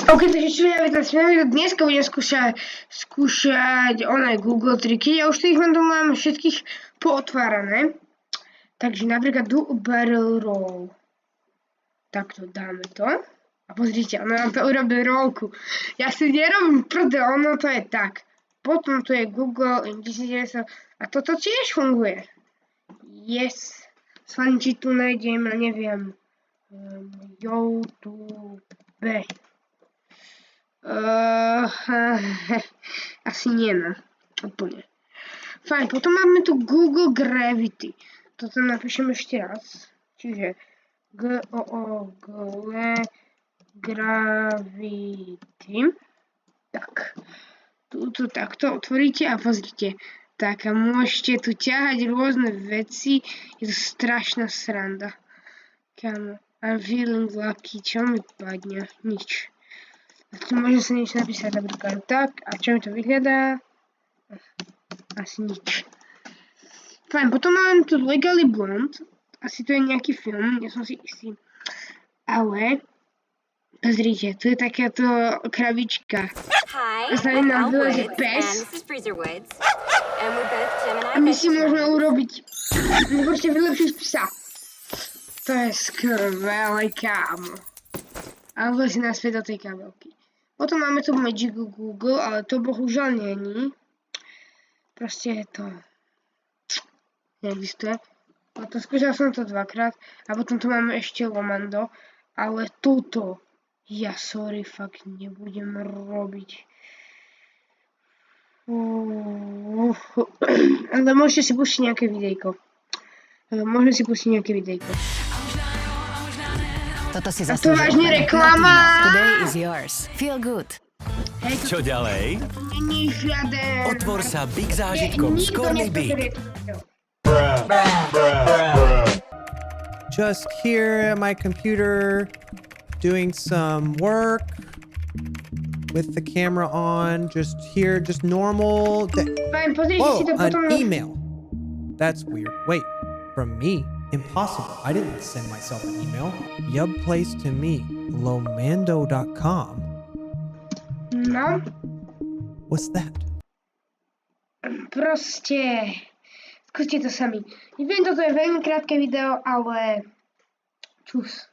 OK, takže čo ja dneska budem skúšať oné Google triky. Ja už tu ich mám všetkých pootvárané. Takže napríklad do barrel roll. Takto dáme to. A pozrite, ono nám to urobí rollku. Ja si nerobím prdel, ono to je tak. Potom tu je Google in 1900 a toto tiež funguje. Yes. Svaň, či tu nájdem, neviem, YouTube. Asi nie, no. Úplne. Fajn, potom máme tu Google Gravity. Toto napíšem ešte raz. Čiže Google Gravity. Tak. Tuto takto otvoríte a pozrite. Tak a môžete tu ťahať rôzne veci. Je to strašná sranda. Kámo. I'm feeling lucky. Čo mi padne? Nič. A tu môžem sa niečo napísať napríklad tak. A čo mi to vyhľadá? Asi nič. Fajn, potom mám tu Legally Blonde. Asi to je nejaký film, nie som si istý. Ale, pozrite, tu je takáto krabička. A za nám vylezie pes. A my si môžeme urobiť, môžete vylepšiť psa. To je skvelé, kámo. A vlezí naspäť do tej kabelky. Potom máme tu Magic Google, ale to bohužiaľ není. Proste je to neexistuje. Potom skúšal som to dvakrát a potom tu máme ešte Lomando, ale túto ja sorry fakt nebudem robiť. Ale môžete si pustiť nejaké videjko. Toto si a to vážne reklama. Today is yours. Feel good. Čo ďalej? Není žiaden... Otvor sa Big zážitkom z Corny Big. Just here at my computer doing some work with the camera on, just here, just normal. Fajn, pozrite si to Whoa, potom... an email. That's weird. Wait, from me? Impossible. I didn't send myself an email. Yub place to me, lomando.com. No. What's that? Proste... Skúste to sami. Neviem, toto je veľmi krátke video, ale... Čus.